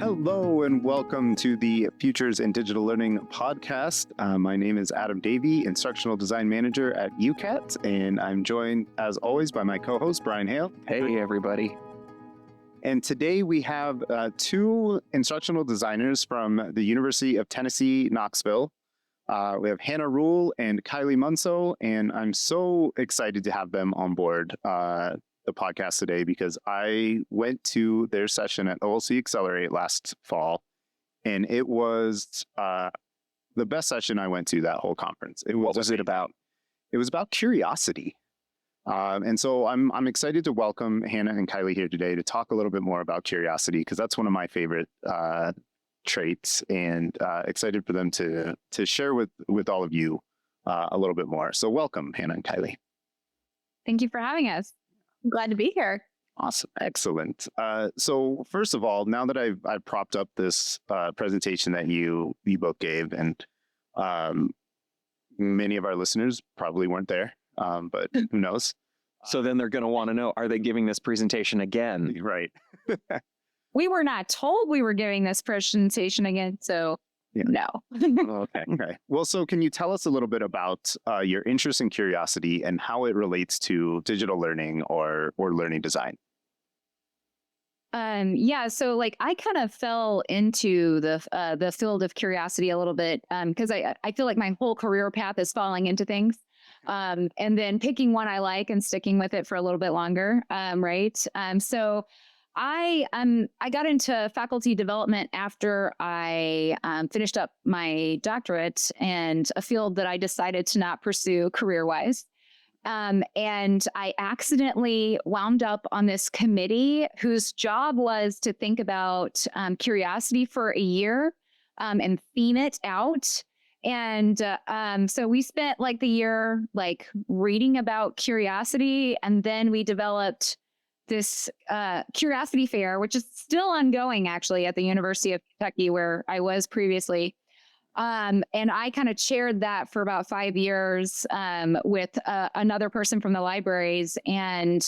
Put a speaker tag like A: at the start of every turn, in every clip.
A: Hello and welcome to the Futures in Digital Learning podcast. My name is Adam Davey, Instructional Design Manager at UCAT, and I'm joined, as always, by my co-host, Brian Hale.
B: Hey, everybody.
A: And today we have two instructional designers from the University of Tennessee Knoxville. We have Hannah Ruehl and Kileigh Munso, and I'm so excited to have them on board the podcast today because I went to their session at OLC Accelerate last fall, and it was the best session I went to that whole conference.
B: What was it about?
A: It was about curiosity. And so I'm excited to welcome Hannah and Kileigh here today to talk a little bit more about curiosity, because that's one of my favorite traits, and excited for them to share with all of you a little bit more. So welcome, Hannah and Kileigh.
C: Thank you for having us. I'm glad to be here.
A: Awesome. Excellent. So first of all, now that I've propped up this presentation that you both gave, and many of our listeners probably weren't there, but who knows?
B: So then they're going to want to know, are they giving this presentation again?
A: Right.
C: We were not told we were giving this presentation again, so no.
A: Okay. Well, so can you tell us a little bit about your interest in curiosity and how it relates to digital learning or learning design?
C: So I kind of fell into the field of curiosity a little bit because I feel like my whole career path is falling into things. And then picking one I like and sticking with it for a little bit longer, right? So I got into faculty development after I finished up my doctorate, and a field that I decided to not pursue career-wise. And I accidentally wound up on this committee whose job was to think about curiosity for a year and theme it out. And so we spent the year reading about curiosity, and then we developed this curiosity fair, which is still ongoing actually at the University of Kentucky where I was previously. And I kind of chaired that for about 5 years with another person from the libraries. And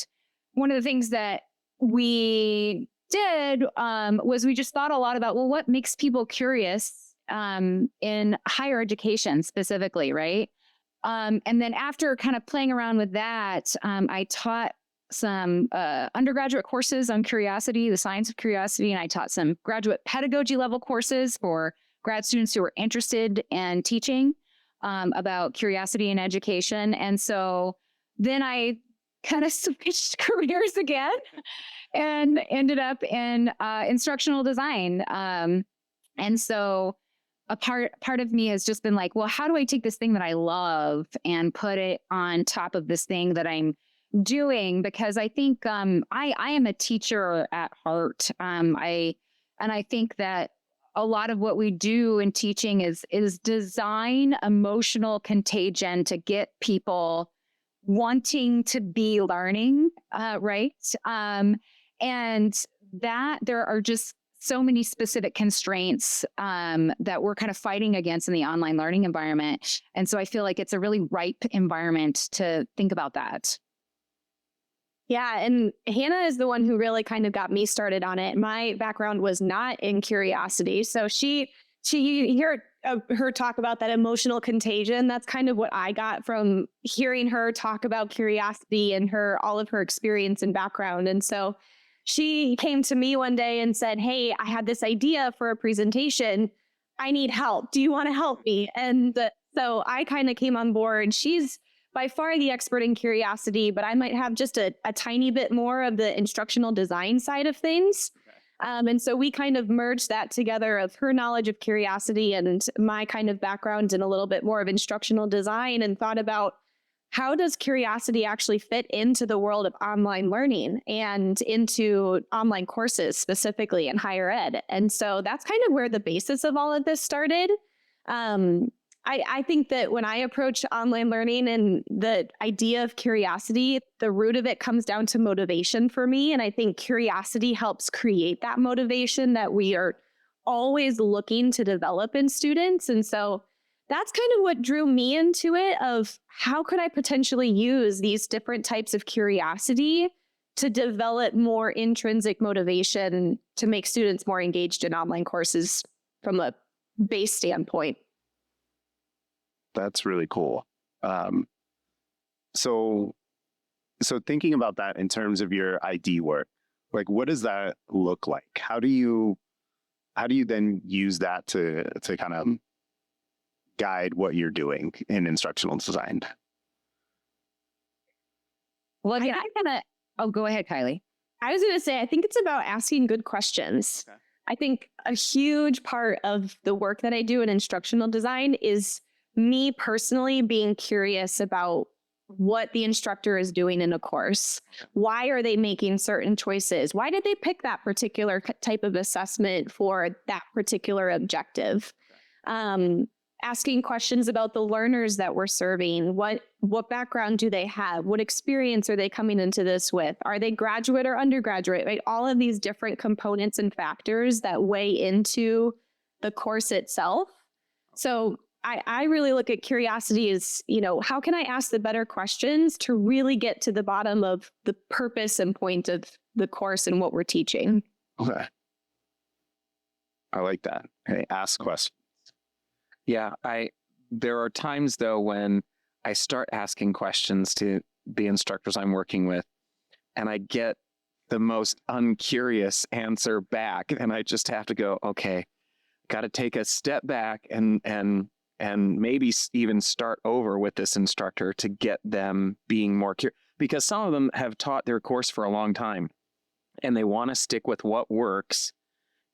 C: one of the things that we did was we just thought a lot about, well, what makes people curious in higher education specifically, right? And then after kind of playing around with that, I taught some undergraduate courses on curiosity, the science of curiosity, and I taught some graduate pedagogy level courses for grad students who were interested in teaching about curiosity in education. And so then I kind of switched careers again and ended up in instructional design. And so a part of me has just been like, well, how do I take this thing that I love and put it on top of this thing that I'm doing? Because I think I am a teacher at heart. I think that a lot of what we do in teaching is design emotional contagion to get people wanting to be learning, right? And that there are just so many specific constraints that we're kind of fighting against in the online learning environment. And so I feel like it's a really ripe environment to think about that.
D: Yeah, and Hannah is the one who really kind of got me started on it. My background was not in curiosity. So you hear her talk about that emotional contagion. That's kind of what I got from hearing her talk about curiosity and all of her experience and background. And so she came to me one day and said, hey, I had this idea for a presentation. I need help. Do you want to help me? And so I kind of came on board. She's by far the expert in curiosity, but I might have just a tiny bit more of the instructional design side of things. Okay. And so we kind of merged that together of her knowledge of curiosity and my kind of background in a little bit more of instructional design, and thought about how does curiosity actually fit into the world of online learning and into online courses specifically in higher ed. And so that's kind of where the basis of all of this started. I think that when I approach online learning and the idea of curiosity, the root of it comes down to motivation for me. And I think curiosity helps create that motivation that we are always looking to develop in students. And so that's kind of what drew me into it, of how could I potentially use these different types of curiosity to develop more intrinsic motivation to make students more engaged in online courses from a base standpoint.
A: That's really cool. So thinking about that in terms of your ID work, like what does that look like? How do you then use that to kind of guide what you're doing in instructional design?
C: Well, I kind of, oh, go ahead, Kileigh.
D: I was going to say, I think it's about asking good questions.
A: Okay.
D: I think a huge part of the work that I do in instructional design is me personally being curious about what the instructor is doing in a course. Why are they making certain choices? Why did they pick that particular type of assessment for that particular objective? Asking questions about the learners that we're serving. What background do they have? What experience are they coming into this with? Are they graduate or undergraduate? Right? All of these different components and factors that weigh into the course itself. So I really look at curiosity as, how can I ask the better questions to really get to the bottom of the purpose and point of the course and what we're teaching?
A: Okay. I like that. Hey, ask questions.
B: Yeah, there are times though when I start asking questions to the instructors I'm working with, and I get the most uncurious answer back, and I just have to go, okay, got to take a step back and maybe even start over with this instructor to get them being more curious, because some of them have taught their course for a long time, and they want to stick with what works,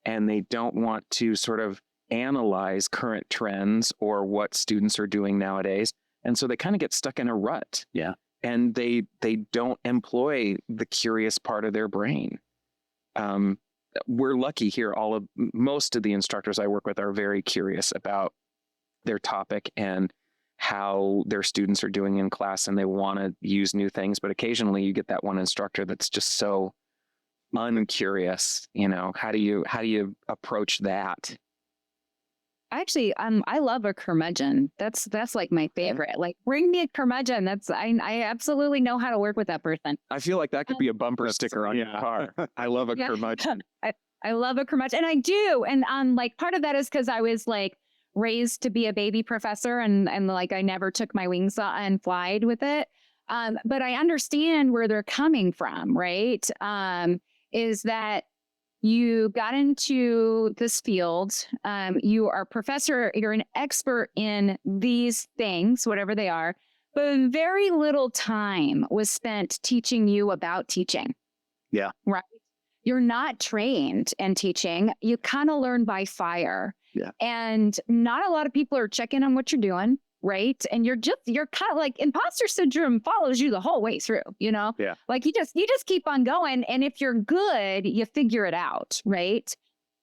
B: and they don't want to sort of analyze current trends or what students are doing nowadays. And so they kind of get stuck in a rut.
A: Yeah.
B: And they don't employ the curious part of their brain. We're lucky here. Most of the instructors I work with are very curious about their topic and how their students are doing in class, and they want to use new things. But occasionally you get that one instructor that's just so uncurious. How do you approach that?
C: Actually, I love a curmudgeon. That's like my favorite. Like, bring me a curmudgeon. I absolutely know how to work with that person.
B: I feel like that could be a bumper sticker on your car. I love a curmudgeon.
C: I love a curmudgeon, and I do. And like part of that is because I was like raised to be a baby professor, and like I never took my wings and flied with it. But I understand where they're coming from, right? Is that you got into this field, you are a professor, you're an expert in these things, whatever they are, but very little time was spent teaching you about teaching.
A: Yeah.
C: Right? You're not trained in teaching. You kind of learn by fire.
A: Yeah.
C: And not a lot of people are checking on what you're doing. Right. And you're kind of like imposter syndrome follows you the whole way through,
A: Yeah.
C: Like you just keep on going. And if you're good, you figure it out. Right.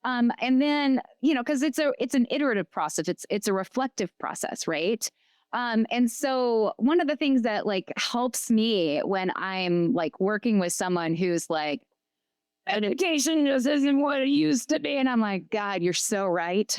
C: And then, because it's an iterative process. It's a reflective process. Right. And so one of the things that like helps me when I'm like working with someone who's like, education just isn't what it used to be. And I'm like, God, you're so right.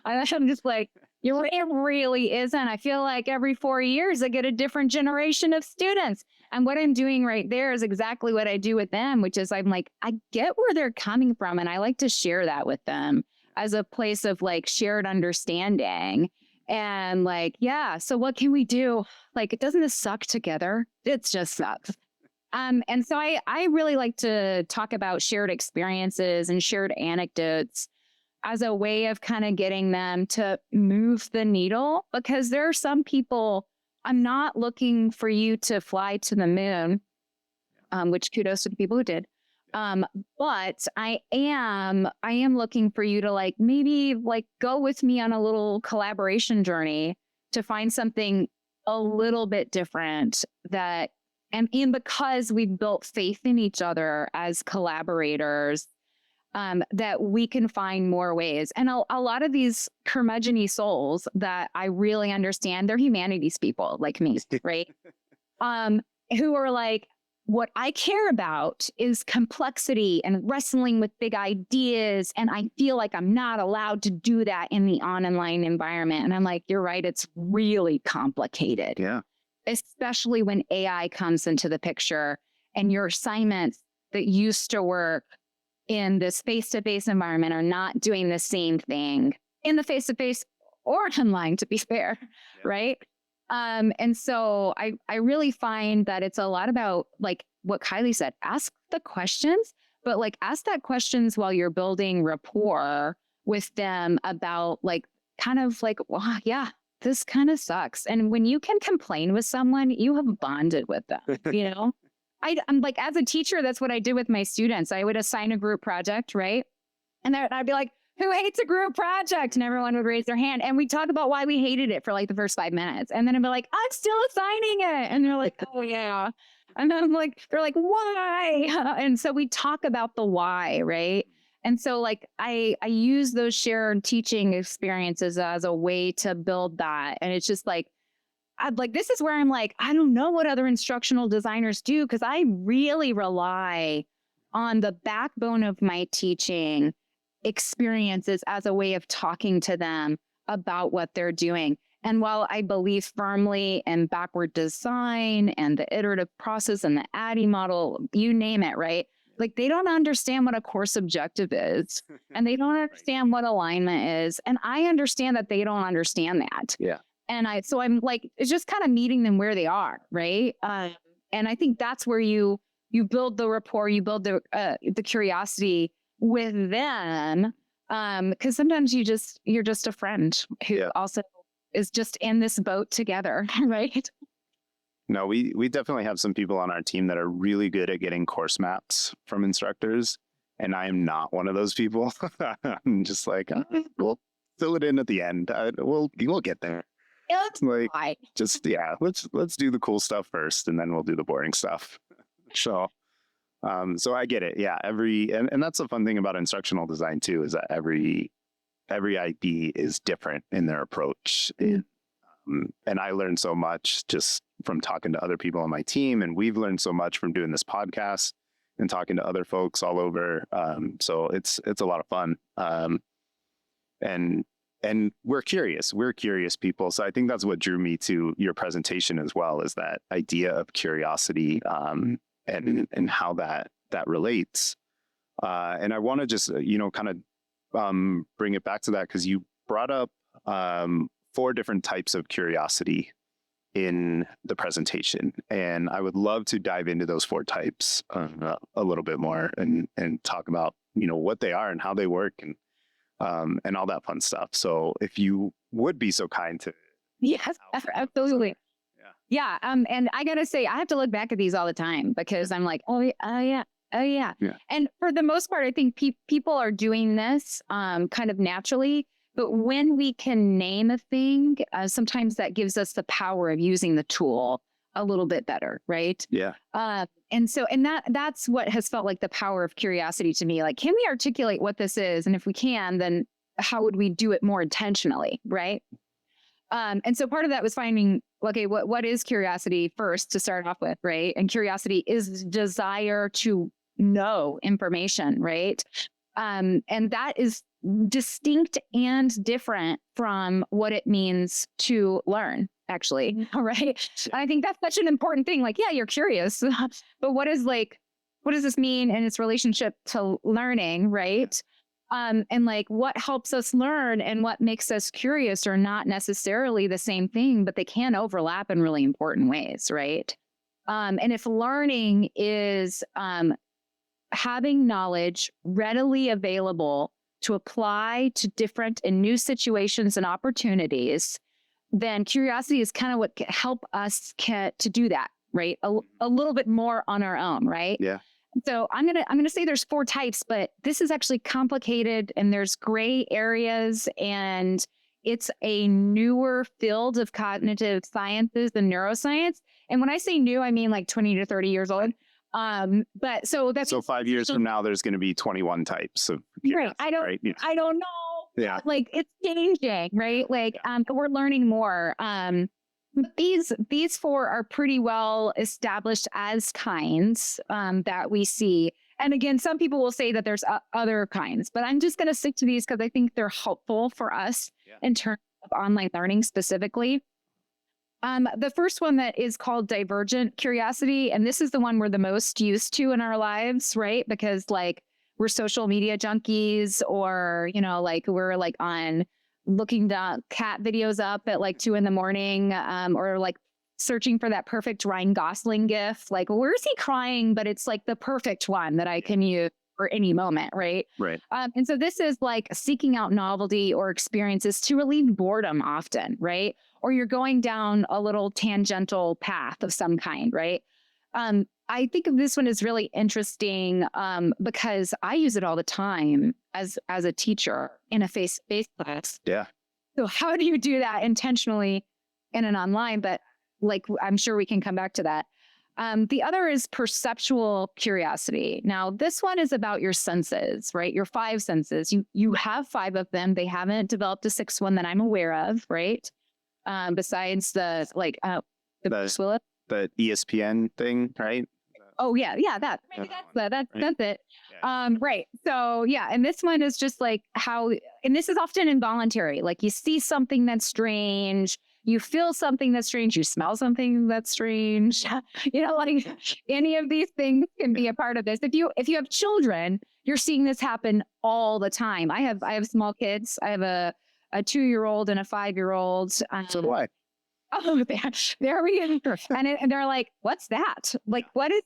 C: I'm just like, it really isn't. I feel like every 4 years I get a different generation of students. And what I'm doing right there is exactly what I do with them, which is I'm like, I get where they're coming from. And I like to share that with them as a place of like shared understanding. And like, yeah, so what can we do? Like, doesn't this suck together? It's just sucks. And so I really like to talk about shared experiences and shared anecdotes as a way of kind of getting them to move the needle, because there are some people, I'm not looking for you to fly to the moon, which kudos to the people who did. But I am looking for you to like, maybe like go with me on a little collaboration journey to find something a little bit different and because we've built faith in each other as collaborators, that we can find more ways. And a lot of these curmudgeon-y souls that I really understand, they're humanities people like me, right? Who are like, what I care about is complexity and wrestling with big ideas. And I feel like I'm not allowed to do that in the online environment. And I'm like, you're right. It's really complicated.
A: Yeah.
C: Especially when AI comes into the picture and your assignments that used to work in this face-to-face environment are not doing the same thing in the face-to-face or online, to be fair, right? And so I really find that it's a lot about like what Kileigh said, ask the questions, but like ask that questions while you're building rapport with them about like, kind of like, well, yeah, this kind of sucks. And when you can complain with someone, you have bonded with them, you know? I'm like, as a teacher, that's what I did with my students. I would assign a group project, right? And I'd be like, who hates a group project? And everyone would raise their hand. And we'd talk about why we hated it for like the first 5 minutes. And then I'd be like, I'm still assigning it. And they're like, oh yeah. And then I'm like, they're like, why? And so we talk about the why, right? And so like, I use those shared teaching experiences as a way to build that. And it's just like, this is where I'm like, I don't know what other instructional designers do, because I really rely on the backbone of my teaching experiences as a way of talking to them about what they're doing. And while I believe firmly in backward design and the iterative process and the ADDIE model, you name it, right? Like they don't understand what a course objective is and they don't understand what alignment is. And I understand that they don't understand that.
B: Yeah.
C: And so I'm like, it's just kind of meeting them where they are, right? And I think that's where you build the rapport, you build the curiosity with them, because sometimes you're just a friend who also is just in this boat together, right?
A: No, we definitely have some people on our team that are really good at getting course maps from instructors, and I am not one of those people. I'm just like, we'll fill it in at the end. We'll get there.
C: It's
A: like just let's do the cool stuff first, and then we'll do the boring stuff. So I get it. Yeah, and that's the fun thing about instructional design too, is that every IB is different in their approach. And I learned so much just from talking to other people on my team, and we've learned so much from doing this podcast and talking to other folks all over. So it's a lot of fun. And we're curious people. So I think that's what drew me to your presentation as well, is that idea of curiosity, and how that relates. And I want to just, kind of bring it back to that, because you brought up 4 different types of curiosity in the presentation. And I would love to dive into those 4 types a little bit more and talk about, what they are and how they work and all that fun stuff. So if you would be so kind to.
C: Yes, absolutely. Yeah. And I gotta say, I have to look back at these all the time, because I'm like, oh yeah. And for the most part, I think people are doing this kind of naturally. But when we can name a thing, sometimes that gives us the power of using the tool a little bit better, right?
A: Yeah.
C: And that's what has felt like the power of curiosity to me. Like, can we articulate what this is? And if we can, then how would we do it more intentionally, right? And so part of that was finding, okay, what is curiosity first to start off with, right? And curiosity is desire to know information, right? And that is distinct and different from what it means to learn, actually, right? I think that's such an important thing. Like, yeah, you're curious, but what does this mean in its relationship to learning, right? And like, what helps us learn and what makes us curious are not necessarily the same thing, but they can overlap in really important ways, right? And if learning is having knowledge readily available to apply to different and new situations and opportunities, then curiosity is kind of what can help us to do that, right? A little bit more on our own, right?
A: Yeah.
C: So I'm gonna say there's 4 types, but this is actually complicated and there's gray areas, and it's a newer field of cognitive sciences and neuroscience. And when I say new, I mean like 20 to 30 years old. But so
A: 5 years from now, there's going to be 21 types of
C: right. I don't know.
A: Yeah.
C: Like, it's changing, right? Like, we're learning more. But these 4 are pretty well established as kinds that we see. And again, some people will say that there's other kinds, but I'm just going to stick to these because I think they're helpful for us in terms of online learning specifically. The first one that is called divergent curiosity, and this is the one we're the most used to in our lives, right? Because like we're social media junkies, or like we're like on looking the cat videos up at like 2 a.m, or like searching for that perfect Ryan Gosling gif. Like, where is he crying? But it's like the perfect one that I can use for any moment, right?
A: Right.
C: And so this is like seeking out novelty or experiences to relieve boredom often, right? Or you're going down a little tangential path of some kind, right? I think of this one as really interesting because I use it all the time as a teacher in a face-to-face class.
A: Yeah.
C: So how do you do that intentionally in an online? But like, I'm sure we can come back to that. The other is perceptual curiosity. Now, this one is about your senses, right? Your 5 senses. You have 5 of them. They haven't developed a 6th one that I'm aware of, right? Besides the
A: ESPN thing, right?
C: Oh yeah, that. Maybe that's it.
A: Yeah.
C: Right. So yeah, and this one is just like how, and this is often involuntary. Like you see something that's strange, you feel something that's strange, you smell something that's strange. Like any of these things can be a part of this. If you have children, you're seeing this happen all the time. I have small kids. I have a 2-year-old and a 5-year-old.
A: So do I.
C: Oh, there we go. And they're like, what's that? Like, what is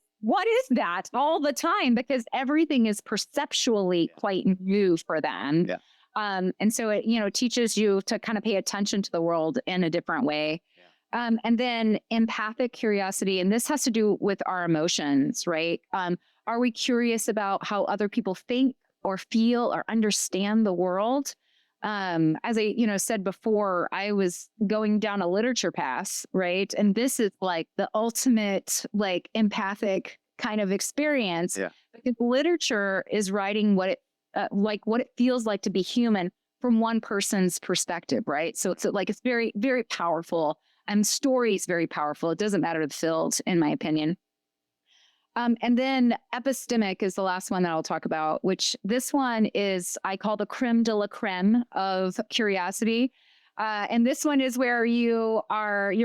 C: that all the time? Because everything is perceptually quite new for them.
A: Yeah.
C: And so it, teaches you to kind of pay attention to the world in a different way. Yeah. And then empathic curiosity, and this has to do with our emotions, right? Are we curious about how other people think or feel or understand the world? As I, said before, I was going down a literature path, right? And this is like the ultimate, like empathic kind of experience.
A: Yeah.
C: Because literature is writing what it feels like to be human from one person's perspective, right? So it's very, very powerful. And story is very powerful. It doesn't matter the field, in my opinion. And then epistemic is the last one that I'll talk about, which this one is, I call the creme de la creme of curiosity. And this one is where you're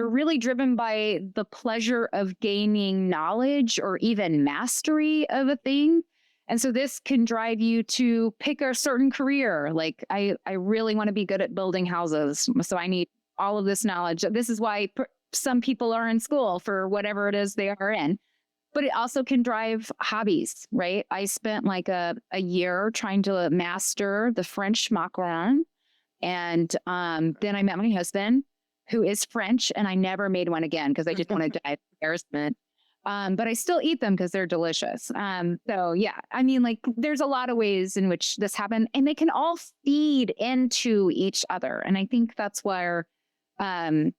C: really driven by the pleasure of gaining knowledge or even mastery of a thing. And so this can drive you to pick a certain career. Like I really want to be good at building houses. So I need all of this knowledge. This is why some people are in school for whatever it is they are in. But it also can drive hobbies, right? I spent like a year trying to master the French macaron. And then I met my husband, who is French, and I never made one again because I just wanted to die of embarrassment. But I still eat them because they're delicious. So yeah, I mean, like there's a lot of ways in which this happened, and they can all feed into each other. And I think that's where it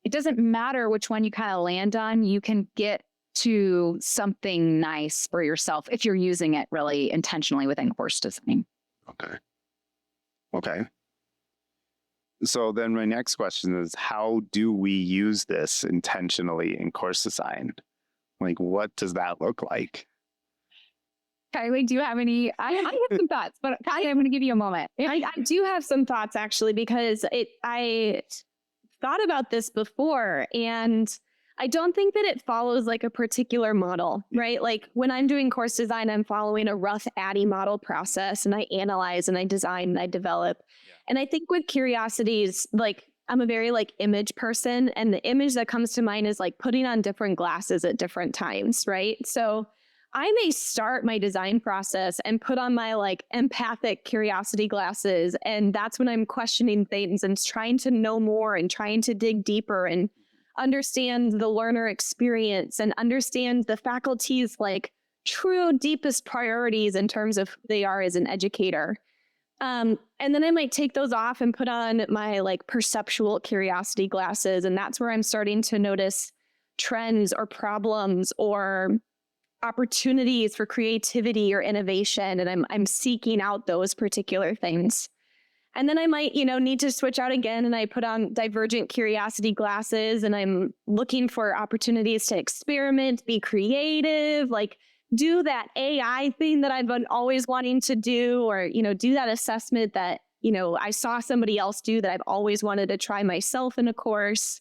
C: doesn't matter which one you kind of land on. You can get to something nice for yourself if you're using it really intentionally within course design.
A: Okay. So then my next question is, how do we use this intentionally in course design? Like, what does that look like?
C: Kileigh, do you have any? I have some thoughts, but Kileigh, I'm going to give you a moment.
D: I do have some thoughts actually, because I thought about this before, and I don't think that it follows like a particular model, right? Like when I'm doing course design, I'm following a rough ADDIE model process, and I analyze and I design and I develop. Yeah. And I think with curiosities, like I'm a very like image person, and the image that comes to mind is like putting on different glasses at different times, right? So I may start my design process and put on my like empathic curiosity glasses. And that's when I'm questioning things and trying to know more and trying to dig deeper and understand the learner experience and understand the faculty's like true deepest priorities in terms of who they are as an educator. And then I might take those off and put on my like perceptual curiosity glasses. And that's where I'm starting to notice trends or problems or opportunities for creativity or innovation. And I'm seeking out those particular things. And then I might, need to switch out again, and I put on divergent curiosity glasses, and I'm looking for opportunities to experiment, be creative, like do that AI thing that I've been always wanting to do, or, do that assessment that, I saw somebody else do that I've always wanted to try myself in a course.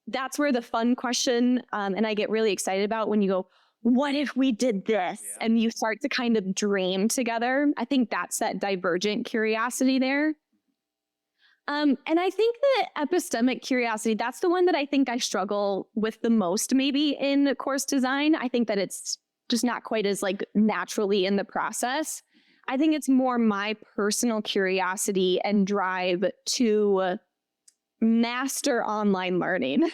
D: That's where the fun question, and I get really excited about when you go, what if we did this?
A: Yeah.
D: And you start to kind of dream together. I think that's that divergent curiosity there. And I think that epistemic curiosity, that's the one that I think I struggle with the most, maybe in course design. I think that it's just not quite as like naturally in the process. I think it's more my personal curiosity and drive to master online learning,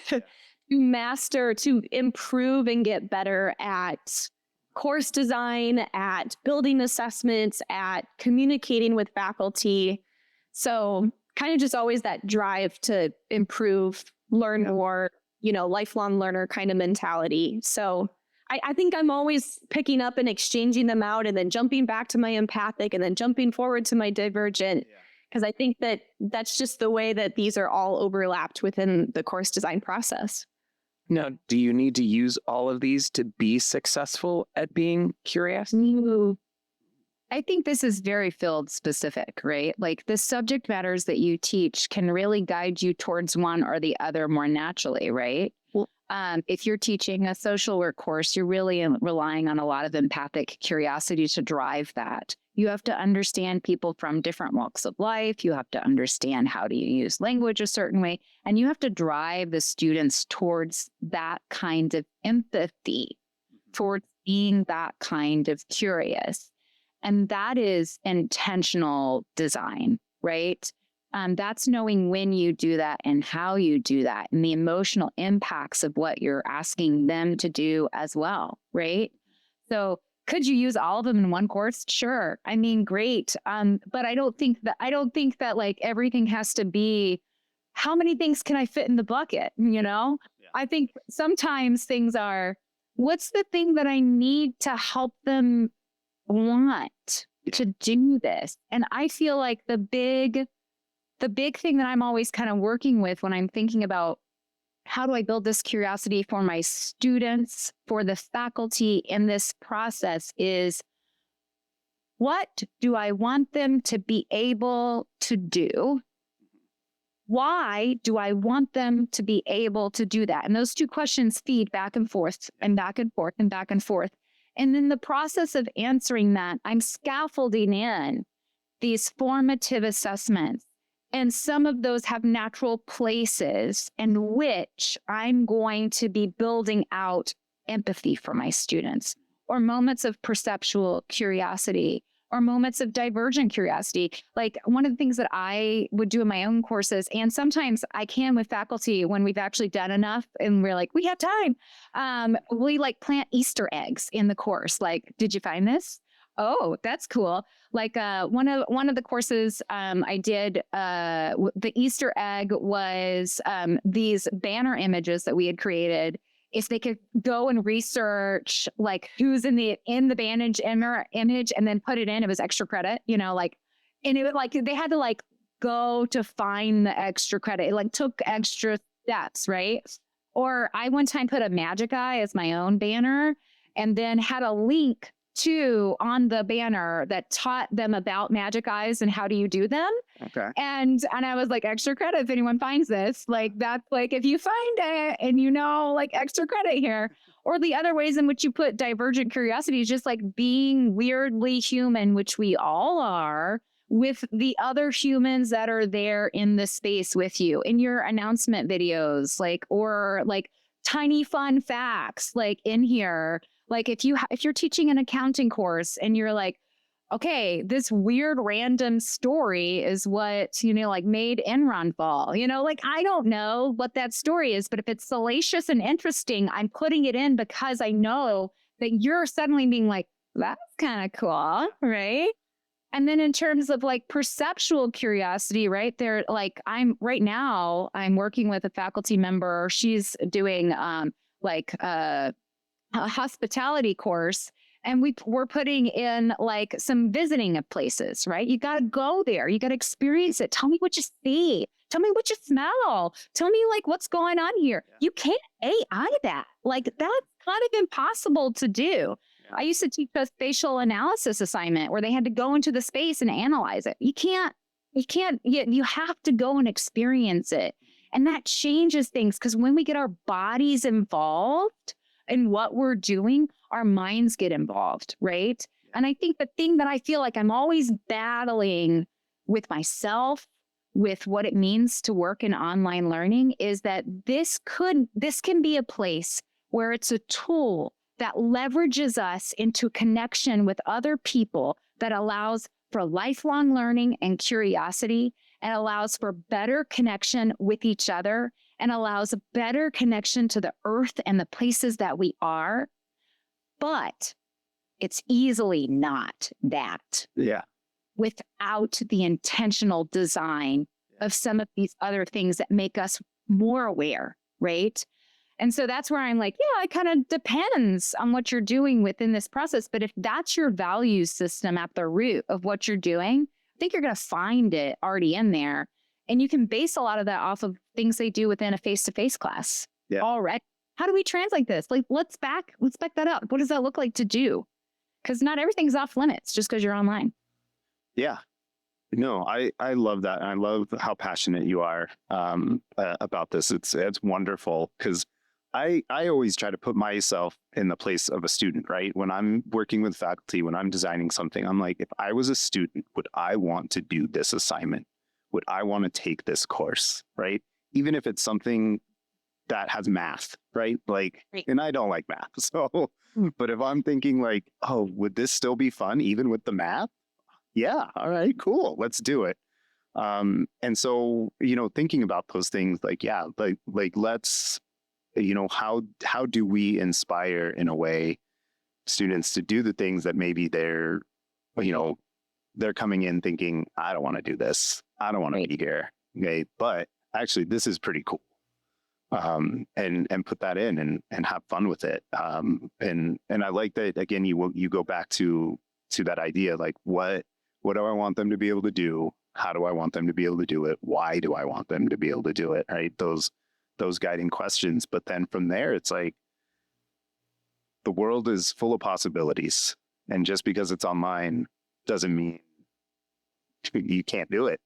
D: to improve and get better at course design, at building assessments, at communicating with faculty. So kind of just always that drive to improve, learn more, lifelong learner kind of mentality. So I think I'm always picking up and exchanging them out and then jumping back to my empathic and then jumping forward to my divergent. Because I think that that's just the way that these are all overlapped within the course design process.
B: Now, do you need to use all of these to be successful at being curious?
C: I think this is very field specific, right? Like the subject matters that you teach can really guide you towards one or the other more naturally, right? If you're teaching a social work course, you're really relying on a lot of empathic curiosity to drive that. You have to understand people from different walks of life. You have to understand how do you use language a certain way, and you have to drive the students towards that kind of empathy, towards being that kind of curious. And that is intentional design, right? That's knowing when you do that and how you do that and the emotional impacts of what you're asking them to do as well, right? So could you use all of them in one course? Sure. I mean, great. But I don't think that like everything has to be, how many things can I fit in the bucket?
A: Yeah.
C: I think sometimes things are, what's the thing that I need to help them want to do this? And I feel like the big thing that I'm always kind of working with when I'm thinking about how do I build this curiosity for my students, for the faculty in this process is, what do I want them to be able to do? Why do I want them to be able to do that? And those two questions feed back and forth and back and forth and back and forth. And in the process of answering that, I'm scaffolding in these formative assessments. And some of those have natural places in which I'm going to be building out empathy for my students, or moments of perceptual curiosity, or moments of divergent curiosity. Like one of the things that I would do in my own courses, and sometimes I can with faculty when we've actually done enough and we're like, we have time. We like plant Easter eggs in the course. Like, did you find this? Oh, that's cool. Like one of the courses I did, the Easter egg was these banner images that we had created. If they could go and research like who's in the bandage image and then put it in, it was extra credit, and it was like they had to like go to find the extra credit. It like took extra steps, right? Or I one time put a magic eye as my own banner and then had a link on the banner that taught them about magic eyes and how do you do them.
A: Okay.
C: And I was like, extra credit if anyone finds this. Like that's like if you find it and like extra credit here. Or the other ways in which you put divergent curiosity is just like being weirdly human, which we all are, with the other humans that are there in the space with you in your announcement videos, or tiny fun facts like in here. Like if you're teaching an accounting course and you're like, okay, this weird random story is what, made Enron fall, I don't know what that story is, but if it's salacious and interesting, I'm putting it in because I know that you're suddenly being like, that's kind of cool, right? And then in terms of like perceptual curiosity, right there, I'm working with a faculty member. She's doing a hospitality course, and we're putting in like some visiting of places, right? You got to go there. You got to experience it. Tell me what you see. Tell me what you smell. Tell me like what's going on here. Yeah. You can't AI that. Like that's kind of impossible to do. Yeah. I used to teach a spatial analysis assignment where they had to go into the space and analyze it. You have to go and experience it. And that changes things because when we get our bodies involved in what we're doing, our minds get involved, right? And I think the thing that I feel like I'm always battling with myself, with what it means to work in online learning, is that this can be a place where it's a tool that leverages us into connection with other people, that allows for lifelong learning and curiosity, and allows for better connection with each other, and allows a better connection to the earth and the places that we are. But it's easily not that.
A: Yeah.
C: Without the intentional design of some of these other things that make us more aware, right? And so that's where I'm like, yeah, it kind of depends on what you're doing within this process. But if that's your value system at the root of what you're doing, I think you're going to find it already in there. And you can base a lot of that off of things they do within a face-to-face class already. How do we translate this? Like, let's back that up. What does that look like to do? Because not everything's off limits just because you're online.
A: Yeah. No, I love that. And I love how passionate you are about this. It's wonderful because I always try to put myself in the place of a student, right? When I'm working with faculty, when I'm designing something, I'm like, if I was a student, would I want to do this assignment? Would I want to take this course, right? Even if it's something that has math, right? Like, and I don't like math. So, but if I'm thinking like, oh, would this still be fun even with the math? Yeah. All right, cool. Let's do it. And so, thinking about those things, like, yeah, like let's, how do we inspire in a way students to do the things that maybe they're coming in thinking, I don't want to do this. I don't want to be here. Okay. But actually this is pretty cool. And put that in and have fun with it. And I like that, again, you go back to that idea, like what do I want them to be able to do? How do I want them to be able to do it? Why do I want them to be able to do it? Right. Those guiding questions. But then from there, it's like the world is full of possibilities. And just because it's online doesn't mean you can't do it.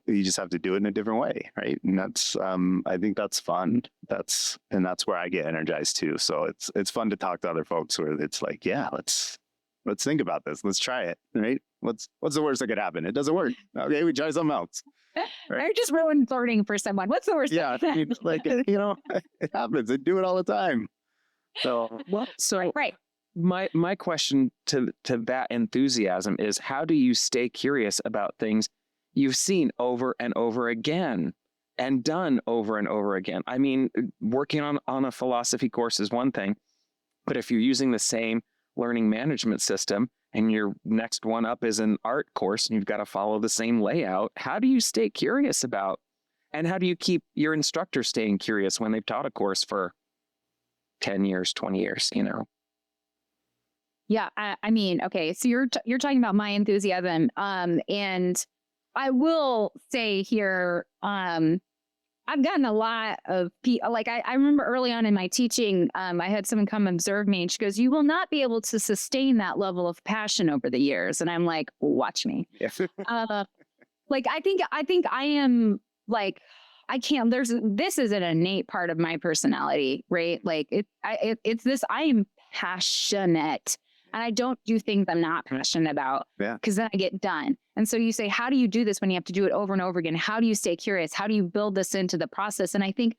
A: You just have to do it in a different way, right? And that's, I think that's fun. That's where I get energized too. So it's fun to talk to other folks where it's like, yeah, let's think about this. Let's try it, right? What's the worst that could happen? It doesn't work. Okay, we try something else. Right?
C: I just ruined flirting for someone. What's the worst?
A: Yeah, it happens. I do it all the time. So
C: right.
B: My question to that enthusiasm is, how do you stay curious about things you've seen over and over again and done over and over again? I mean, working on a philosophy course is one thing, but if you're using the same learning management system and your next one up is an art course and you've got to follow the same layout, how do you stay curious about, and how do you keep your instructor staying curious when they've taught a course for 10 years, 20 years,
C: Yeah, I mean, okay, so you're talking about my enthusiasm, and I will say here, I've gotten a lot of people. Like I remember early on in my teaching, I had someone come observe me, and she goes, "You will not be able to sustain that level of passion over the years." And I'm like, "Watch me." Like I think I am like. I can't, this is an innate part of my personality, right? Like it's this, I am passionate and I don't do things I'm not passionate about because then I get done. And so you say, how do you do this when you have to do it over and over again? How do you stay curious? How do you build this into the process? And I think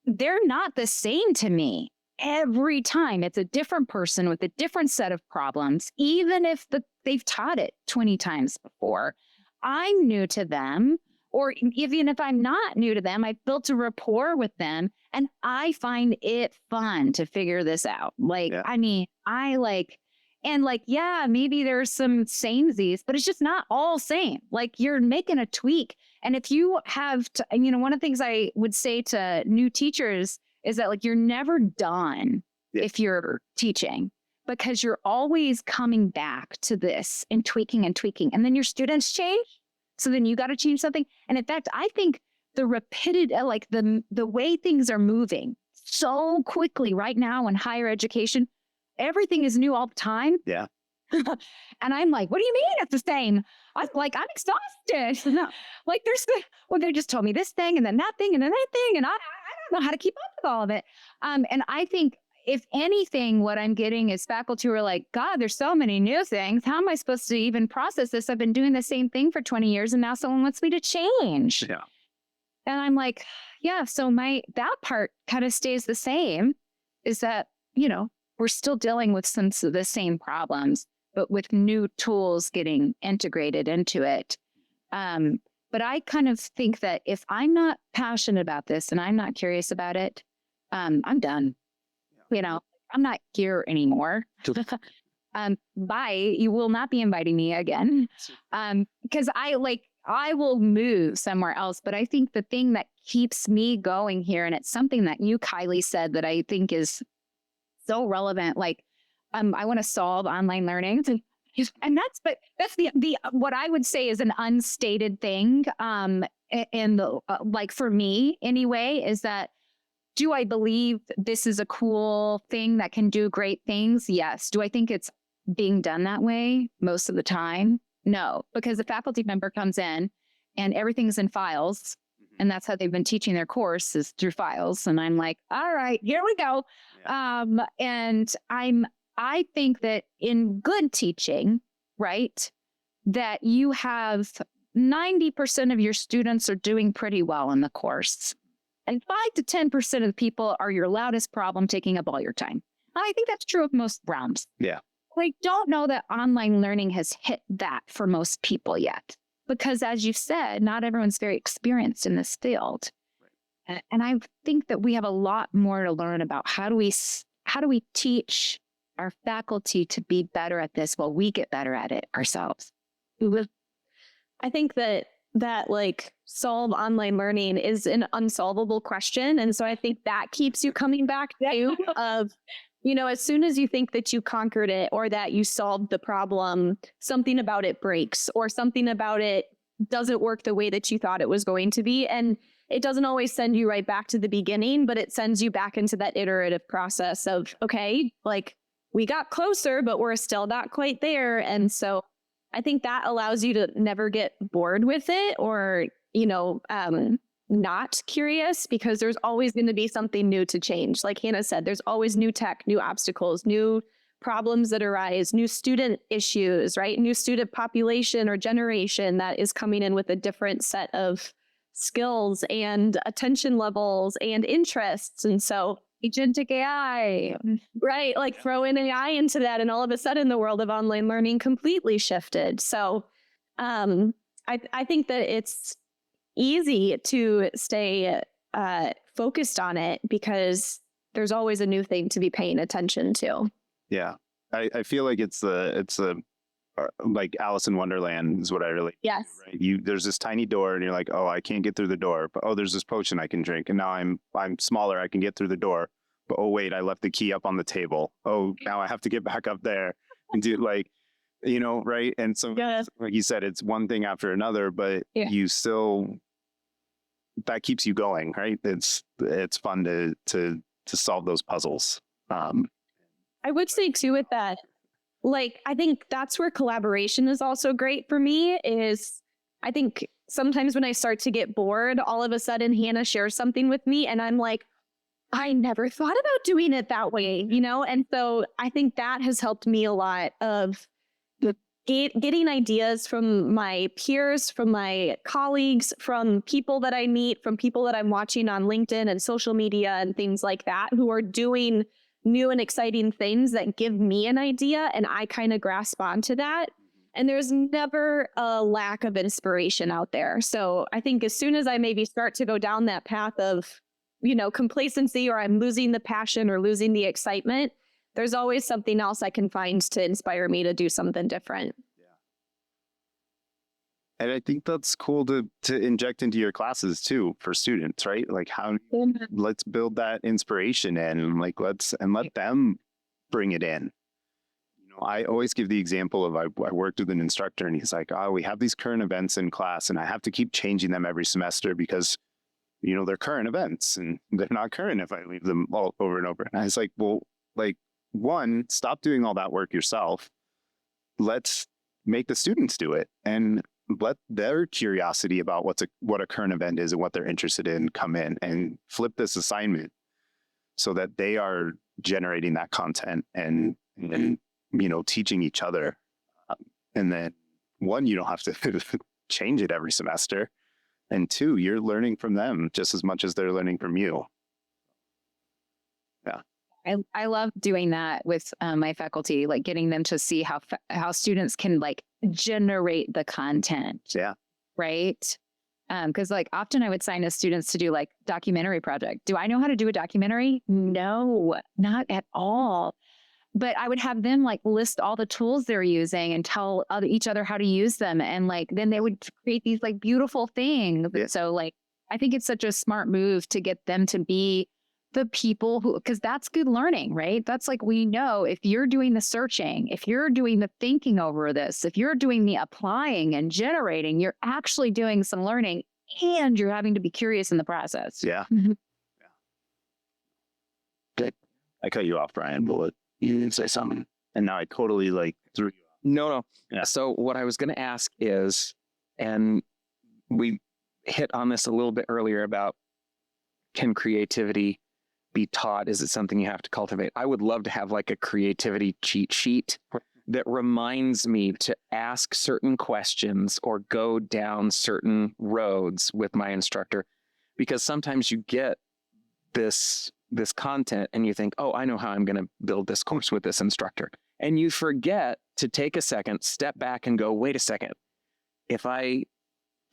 C: they're not the same to me every time. It's a different person with a different set of problems, even if they've taught it 20 times before. I'm new to them. Or even if I'm not new to them, I've built a rapport with them and I find it fun to figure this out. Like, I mean, maybe there's some samesies, but it's just not all same. Like you're making a tweak. And if you have to, one of the things I would say to new teachers is that like, you're never done if you're teaching, because you're always coming back to this and tweaking. And then your students change. So then you got to change something. And in fact, I think the rapidity, like the way things are moving so quickly right now in higher education, everything is new all the time.
A: Yeah.
C: And I'm like, what do you mean it's the same? I'm exhausted. No, like they just told me this thing and then that thing and then that thing. And I don't know how to keep up with all of it. And I think if anything, what I'm getting is faculty who are like, God, there's so many new things. How am I supposed to even process this? I've been doing the same thing for 20 years and now someone wants me to change.
A: Yeah.
C: And I'm like, yeah, so that part kind of stays the same, is that, we're still dealing with some of the same problems, but with new tools getting integrated into it. But I kind of think that if I'm not passionate about this and I'm not curious about it, I'm done. I'm not here anymore. Bye. You will not be inviting me again. Because I will move somewhere else. But I think the thing that keeps me going here, and it's something that you, Kileigh, said that I think is so relevant. I want to solve online learning. And that's the what I would say is an unstated thing. For me anyway, is that, do I believe this is a cool thing that can do great things? Yes. Do I think it's being done that way most of the time? No, because the faculty member comes in and everything's in files. And that's how they've been teaching their course, is through files. And I'm like, all right, here we go. Yeah. And I think that in good teaching, right, that you have 90% of your students are doing pretty well in the course. And 5 to 10% of the people are your loudest problem, taking up all your time. I think that's true of most realms.
A: Yeah.
C: I don't know that online learning has hit that for most people yet. Because as you said, not everyone's very experienced in this field. Right. And I think that we have a lot more to learn about how do we teach our faculty to be better at this while we get better at it ourselves.
D: I think that solve online learning is an unsolvable question. And so I think that keeps you coming back to of, as soon as you think that you conquered it or that you solved the problem, something about it breaks or something about it doesn't work the way that you thought it was going to be. And it doesn't always send you right back to the beginning, but it sends you back into that iterative process of, okay, we got closer, but we're still not quite there. And so I think that allows you to never get bored with it or, not curious, because there's always going to be something new to change. Like Hannah said, there's always new tech, new obstacles, new problems that arise, new student issues, right? New student population or generation that is coming in with a different set of skills and attention levels and interests. And so
C: agentic AI,
D: right? Throw in AI into that, and all of a sudden the world of online learning completely shifted. So I think that it's easy to stay focused on it because there's always a new thing to be paying attention to.
A: Yeah. I feel like it's like Alice in Wonderland is what I really.
D: Yes.
A: Right? There's this tiny door and you're like, oh, I can't get through the door, but oh, there's this potion I can drink. And now I'm smaller. I can get through the door, but oh, wait, I left the key up on the table. Oh, now I have to get back up there and do right. And so, like you said, it's one thing after another, but you still, that keeps you going, right? It's fun to solve those puzzles.
D: I would say too with that, I think that's where collaboration is also great for me. Is I think sometimes when I start to get bored, all of a sudden Hannah shares something with me and I'm like, I never thought about doing it that way, And so I think that has helped me a lot of getting ideas from my peers, from my colleagues, from people that I meet, from people that I'm watching on LinkedIn and social media and things like that, who are doing new and exciting things that give me an idea, and I kind of grasp onto that. And there's never a lack of inspiration out there. So I think as soon as I maybe start to go down that path of, complacency, or I'm losing the passion or losing the excitement, there's always something else I can find to inspire me to do something different.
A: Yeah. And I think that's cool to inject into your classes too for students, right? Let's build that inspiration in, and let them bring it in. I always give the example of I worked with an instructor and he's like, oh, we have these current events in class and I have to keep changing them every semester because, they're current events and they're not current if I leave them all over and over. And I was like, well, one, stop doing all that work yourself. let's make the students do it and let their curiosity about what a current event is and what they're interested in come in and flip this assignment so that they are generating that content and teaching each other. And then one, you don't have to change it every semester. And two, you're learning from them just as much as they're learning from you. Yeah.
C: I love doing that with my faculty, like getting them to see how students can like generate the content.
A: Yeah.
C: Right. Because like often I would assign students to do like documentary project. Do I know how to do a documentary? No, not at all. But I would have them like list all the tools they're using and tell each other how to use them. And like, then they would create these like beautiful things. Yeah. So like, I think it's such a smart move to get them to be the people who, because that's good learning, right? That's like, we know if you're doing the searching, if you're doing the thinking over this, if you're doing the applying and generating, you're actually doing some learning and you're having to be curious in the process.
A: Yeah.
C: Mm-hmm.
A: Yeah. I cut you off, Brian, but you didn't say something. And now I totally like threw you off.
B: No.
A: Yeah.
B: So what I was going to ask is, and we hit on this a little bit earlier about, can creativity be taught? Is it something you have to cultivate? I would love to have like a creativity cheat sheet that reminds me to ask certain questions or go down certain roads with my instructor, because sometimes you get this content and you think, oh, I know how I'm going to build this course with this instructor. And you forget to take a second, step back and go, wait a second. If I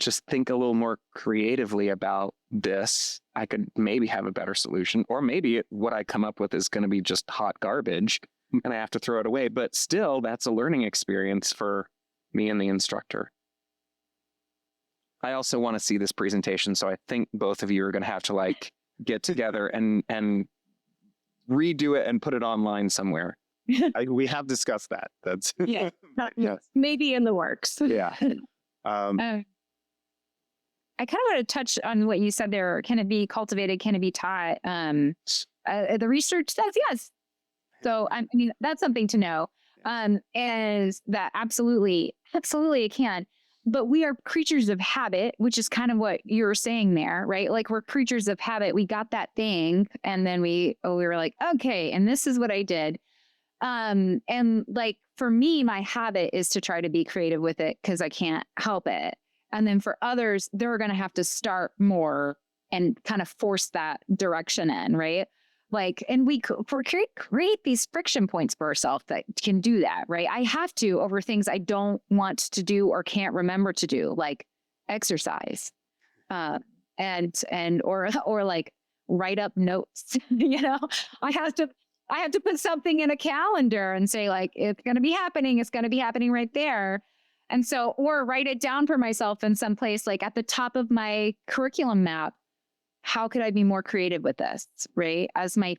B: just think a little more creatively about this, I could maybe have a better solution, or maybe what I come up with is going to be just hot garbage and I have to throw it away. But still, that's a learning experience for me and the instructor. I also want to see this presentation. So I think both of you are going to have to like get together and redo it and put it online somewhere.
A: We have discussed that. That's
D: yeah.
A: Yes.
D: Maybe in the works.
A: Yeah.
C: I kind of want to touch on what you said there. Can it be cultivated? Can it be taught? The research says yes. So I mean, that's something to know. And that absolutely it can. But we are creatures of habit, which is kind of what you were saying there, right? Like we're creatures of habit. We got that thing, and then we were like, okay, and this is what I did. And like for me, my habit is to try to be creative with it because I can't help it. And then for others, they're going to have to start more and kind of force that direction in, right? Like, and we create these friction points for ourselves that can do that, right? I have to over things I don't want to do or can't remember to do, like exercise, or like write up notes. I have to put something in a calendar and say like, it's going to be happening. It's going to be happening right there. And so, or write it down for myself in some place, like at the top of my curriculum map. How could I be more creative with this, right? As my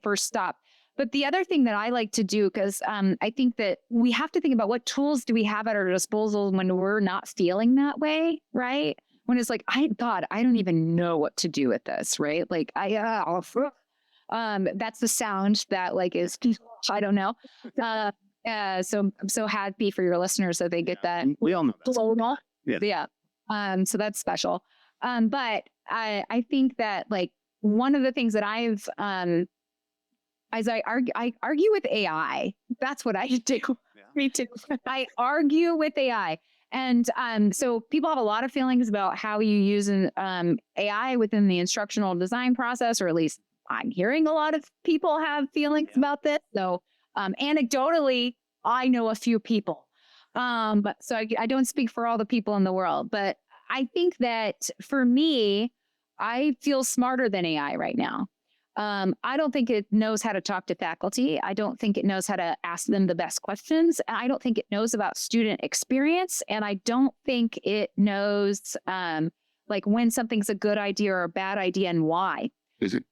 C: first stop. But the other thing that I like to do, because I think that we have to think about what tools do we have at our disposal when we're not feeling that way, right? When it's like, I don't even know what to do with this, right? Like that's the sound that like is, I don't know. So I'm so happy for your listeners that they get that.
A: We all know that.
C: Yeah. So that's special. But I think that like one of the things that I've, as I argue with AI, that's what I do.
A: Yeah.
D: Me too.
C: I argue with AI. And so people have a lot of feelings about how you use an AI within the instructional design process, or at least I'm hearing a lot of people have feelings about this. So anecdotally, I know a few people. But so I don't speak for all the people in the world, but I think that for me, I feel smarter than AI right now. I don't think it knows how to talk to faculty. I don't think it knows how to ask them the best questions. I don't think it knows about student experience. And I don't think it knows like when something's a good idea or a bad idea and why.
A: Is it?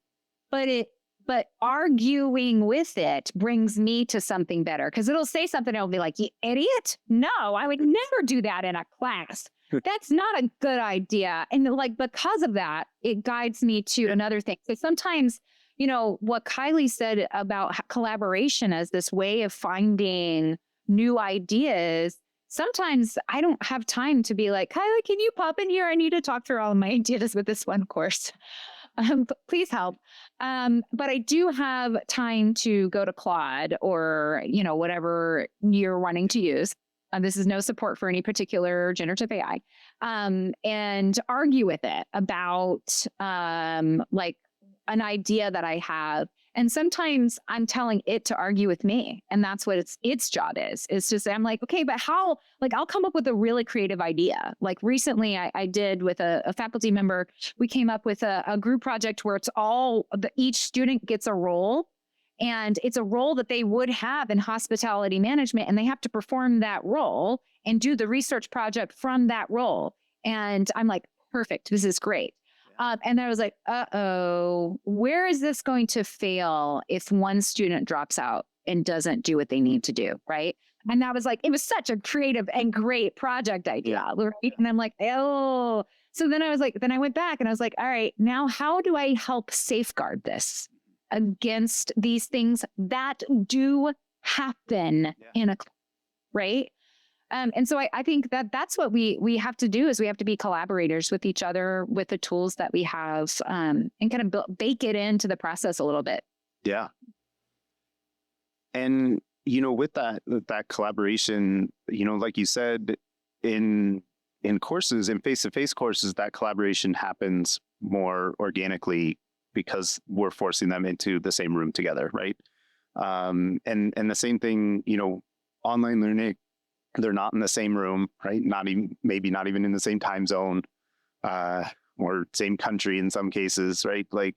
C: But arguing with it brings me to something better, because it'll say something. It'll be like, you idiot. No, I would never do that in a class. That's not a good idea. And like, because of that, it guides me to another thing. So sometimes, what Kileigh said about collaboration as this way of finding new ideas, sometimes I don't have time to be like, Kileigh, can you pop in here? I need to talk through all of my ideas with this one course. Please help. But I do have time to go to Claude or, whatever you're wanting to use. This is no support for any particular generative AI. And argue with it about like an idea that I have. And sometimes I'm telling it to argue with me. And that's what its job is. It's just, I'm like, okay, but how, like, I'll come up with a really creative idea. Like recently I did with a faculty member, we came up with a group project where it's each student gets a role. And it's a role that they would have in hospitality management. And they have to perform that role and do the research project from that role. And I'm like, perfect, this is great. And then I was like, where is this going to fail if one student drops out and doesn't do what they need to do, right? And that was like, it was such a creative and great project idea. Right? And I'm like, oh. So then I went back and I was like, all right, now how do I help safeguard this against these things that do happen in a class, right? And so I think that's what we have to do is we have to be collaborators with each other with the tools that we have and kind of bake it into the process a little bit.
A: Yeah. And, with that collaboration, like you said, in courses, in face-to-face courses, that collaboration happens more organically because we're forcing them into the same room together, right? And the same thing, online learning, they're not in the same room, right? Maybe not even in the same time zone, or same country in some cases, right? Like,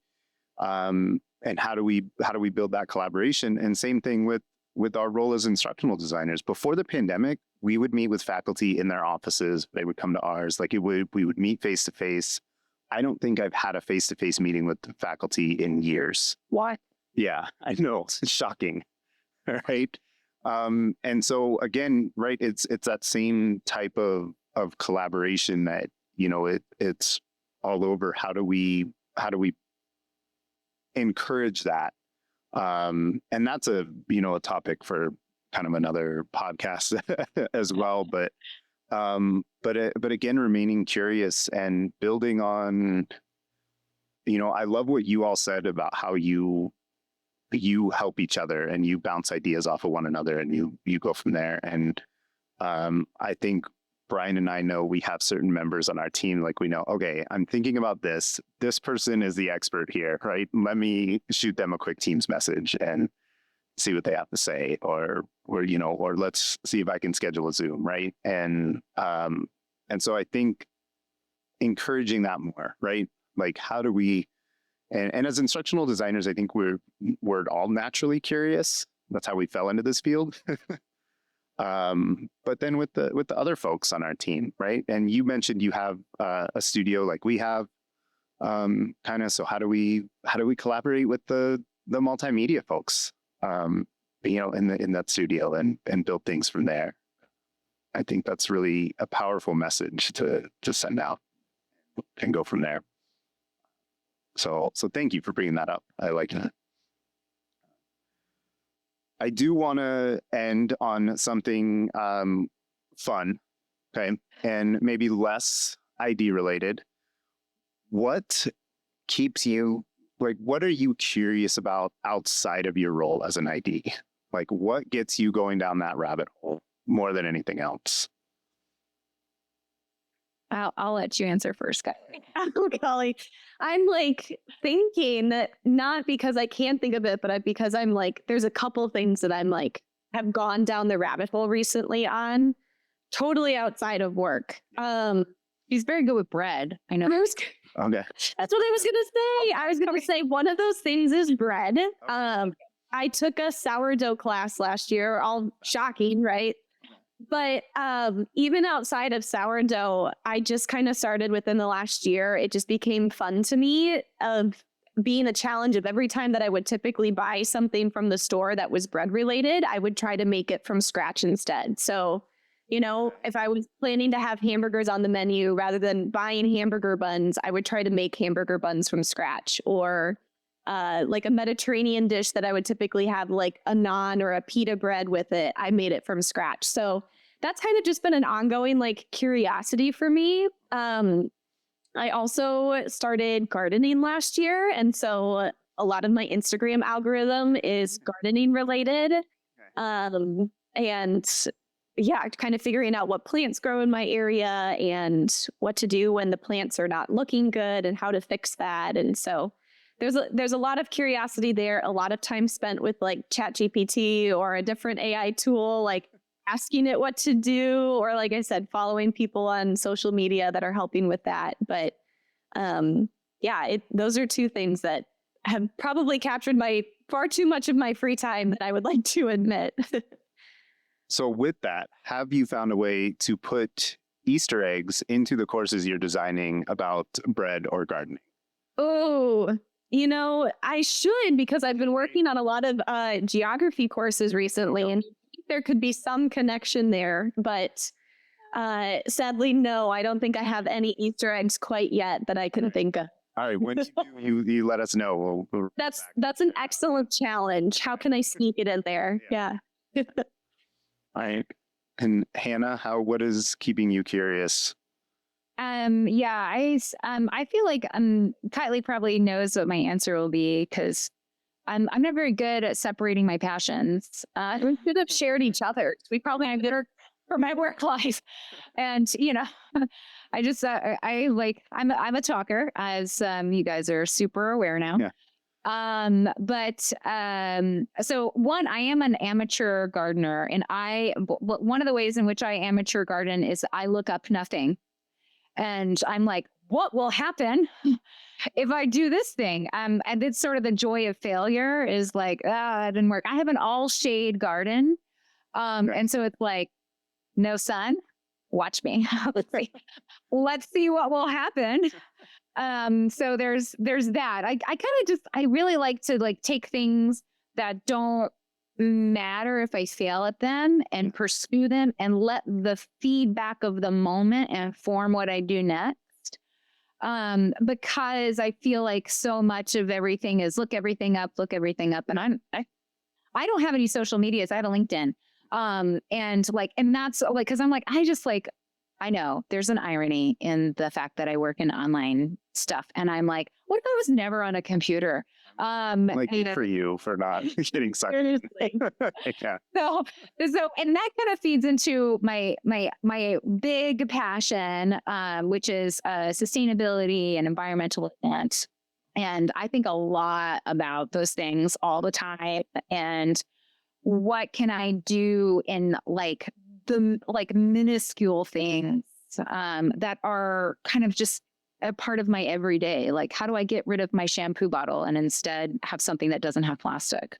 A: and how do we build that collaboration? And same thing with our role as instructional designers. Before the pandemic, we would meet with faculty in their offices. They would come to ours. Like we would meet face to face. I don't think I've had a face to face meeting with the faculty in years.
C: Why?
A: Yeah, I know. It's shocking, right? And so again, right, it's that same type of collaboration that, it's all over. How do we encourage that? And that's a topic for kind of another podcast as well. But again, remaining curious and building on, I love what you all said about how you help each other and you bounce ideas off of one another and you go from there. And I think Brian and I know we have certain members on our team, like we know, okay, I'm thinking about this. This person is the expert here, right? Let me shoot them a quick Teams message and see what they have to say, or let's see if I can schedule a Zoom, right? And so I think encouraging that more, right? Like how do we, and as instructional designers, I think we're all naturally curious. That's how we fell into this field. But then with the other folks on our team, right? And you mentioned you have a studio like we have, kind of. So how do we collaborate with the multimedia folks, in that studio and build things from there? I think that's really a powerful message to send out and go from there. So thank you for bringing that up. I like that. I do want to end on something fun, okay, and maybe less ID related. What keeps you, like, what are you curious about outside of your role as an ID? Like, what gets you going down that rabbit hole more than anything else?
C: I'll let you answer first, Kileigh.
D: Oh, golly. I'm like thinking that not because I can't think of it, but because I'm like, there's a couple things that I'm like, have gone down the rabbit hole recently on, totally outside of work.
C: He's very good with bread. I know.
A: Okay.
D: That's what I was going to say. I was going to say one of those things is bread. I took a sourdough class last year, all shocking, right? But even outside of sourdough, I just kind of started within the last year. It just became fun to me of being a challenge of every time that I would typically buy something from the store that was bread related, I would try to make it from scratch instead. So, if I was planning to have hamburgers on the menu, rather than buying hamburger buns, I would try to make hamburger buns from scratch. Or like a Mediterranean dish that I would typically have like a naan or a pita bread with it. I made it from scratch. So that's kind of just been an ongoing like curiosity for me. I also started gardening last year. And so a lot of my Instagram algorithm is gardening related. And yeah, kind of figuring out what plants grow in my area and what to do when the plants are not looking good and how to fix that. And so there's a lot of curiosity there, a lot of time spent with like ChatGPT or a different AI tool, like asking it what to do, or like I said, following people on social media that are helping with that. But yeah, those are two things that have probably captured far too much of my free time that I would like to admit.
A: So with that, have you found a way to put Easter eggs into the courses you're designing about bread or gardening?
D: Oh, I should, because I've been working on a lot of geography courses recently, and there could be some connection there. But sadly, no, I don't think I have any Easter eggs quite yet that I can think of.
A: All right, when you let us know.
D: That's an excellent challenge. How can I sneak it in there? Yeah.
A: And Hannah, what is keeping you curious?
C: Yeah, I feel like Kileigh probably knows what my answer will be, because I'm not very good at separating my passions. We should have shared each other. We probably have better for my work life. And I just I'm a talker, as you guys are super aware now.
A: Yeah.
C: So one, I am an amateur gardener, and one of the ways in which I amateur garden is I look up nothing. And I'm like, what will happen if I do this thing? And it's sort of the joy of failure is like, it didn't work. I have an all shade garden. And so it's like, no sun, watch me. Let's see what will happen. So there's that. I really like to take things that don't matter if I fail at them and pursue them and let the feedback of the moment inform what I do next. Because I feel like so much of everything is look everything up. And I don't have any social medias. I have a LinkedIn. And that's like, cause I'm like, I know there's an irony in the fact that I work in online stuff. And I'm like, what if I was never on a computer?
A: Good for you for not getting sucked. Yeah.
C: So, and that kind of feeds into my big passion, which is sustainability and environmental event. And I think a lot about those things all the time. And what can I do in the minuscule things that are kind of just a part of my everyday. Like, how do I get rid of my shampoo bottle and instead have something that doesn't have plastic?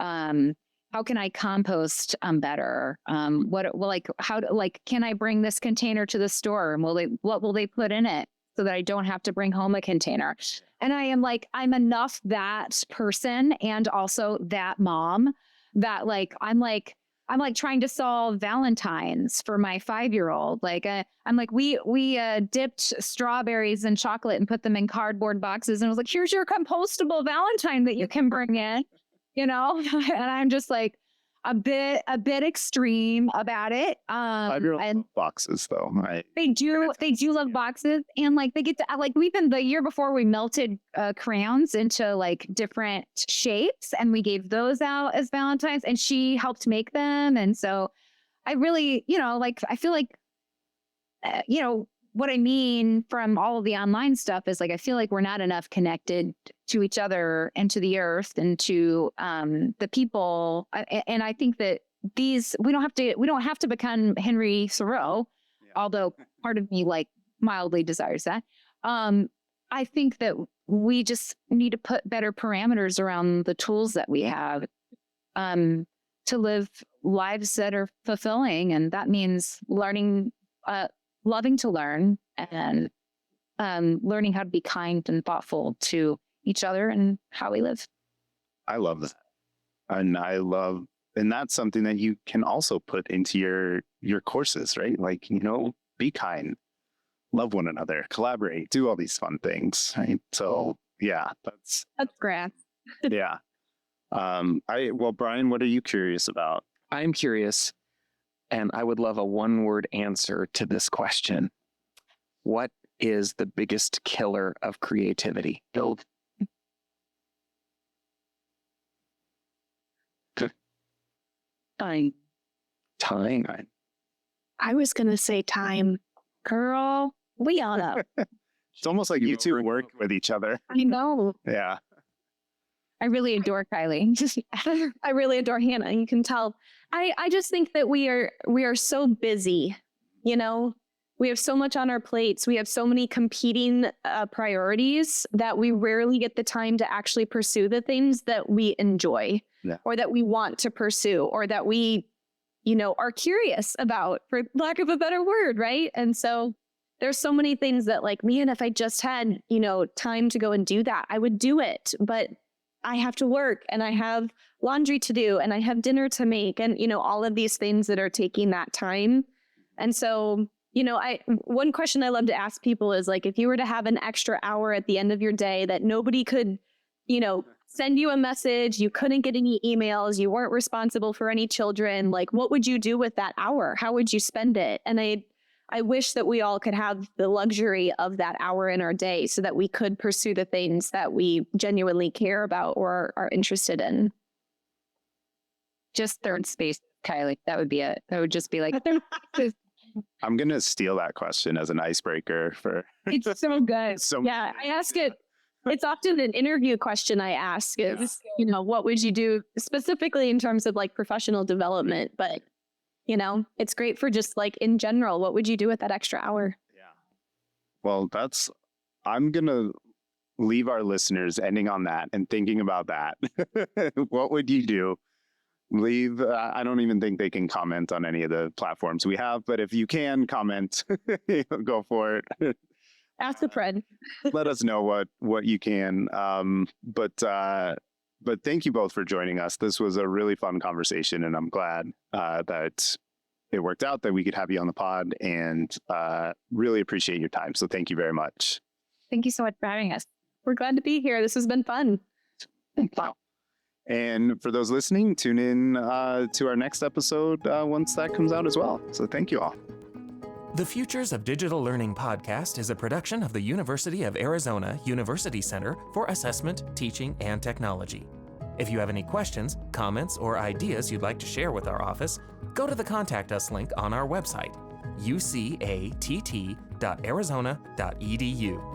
C: How can I compost better? Can I bring this container to the store, and what will they put in it so that I don't have to bring home a container? And I'm enough that person and also that mom that I'm trying to solve Valentine's for my 5-year-old. We dipped strawberries in chocolate and put them in cardboard boxes. And I was like, here's your compostable Valentine that you can bring in, and I'm just like a bit extreme about it.
A: 5-year-old love boxes though.
C: They do love boxes, and they get to even the year before we melted crayons into different shapes, and we gave those out as Valentines, and she helped make them. And so I really, I feel like, what I mean from all of the online stuff is I feel like we're not enough connected to each other and to the earth and to the people. And I think that we don't have to become Henry Thoreau, although part of me mildly desires that. I think that we just need to put better parameters around the tools that we have to live lives that are fulfilling. And that means learning, loving to learn, and learning how to be kind and thoughtful to each other and how we live.
A: I love that. And that's something that you can also put into your courses, right? Be kind, love one another, collaborate, do all these fun things, right? So yeah, that's
D: great.
A: Yeah. Well, Brian, what are you curious about?
B: I'm curious, and I would love a one-word answer to this question. What is the biggest killer of creativity?
C: Time.
B: Time.
D: I was going to say time. Girl, we all know.
A: It's almost like you two work with each other.
D: I know.
A: Yeah.
C: I really adore Kileigh.
D: I really adore Hannah. You can tell. I just think that we are so busy, you know? We have so much on our plates. We have so many competing priorities that we rarely get the time to actually pursue the things that we enjoy or that we want to pursue or that we, are curious about, for lack of a better word, right? And so there's so many things that like, man, if I just had, time to go and do that, I would do it. But I have to work and I have laundry to do and I have dinner to make and, all of these things that are taking that time. And so, one question I love to ask people is like, if you were to have an extra hour at the end of your day that nobody could, send you a message, you couldn't get any emails, you weren't responsible for any children, like, what would you do with that hour? How would you spend it? And I wish that we all could have the luxury of that hour in our day so that we could pursue the things that we genuinely care about or are interested in.
C: Just third space, Kileigh. That would be it. That would just be like,
A: I'm going to steal that question as an icebreaker for.
C: it's so good.
D: Yeah, I ask it. It's often an interview question I ask is, what would you do specifically in terms of like professional development? But, it's great for just like in general, what would you do with that extra hour?
A: Yeah. Well, I'm going to leave our listeners ending on that and thinking about that. What would you do? I don't even think they can comment on any of the platforms we have, but if you can comment, go for it.
D: Ask a friend.
A: Let us know what you can. But thank you both for joining us. This was a really fun conversation, and I'm glad that it worked out that we could have you on the pod, and really appreciate your time. So thank you very much.
C: Thank you so much for having us.
D: We're glad to be here. This has been fun.
A: Wow. And for those listening, tune in to our next episode once that comes out as well. So thank you all.
E: The Futures of Digital Learning podcast is a production of the University of Arizona University Center for Assessment, Teaching, and Technology. If you have any questions, comments, or ideas you'd like to share with our office, go to the Contact Us link on our website, ucatt.arizona.edu.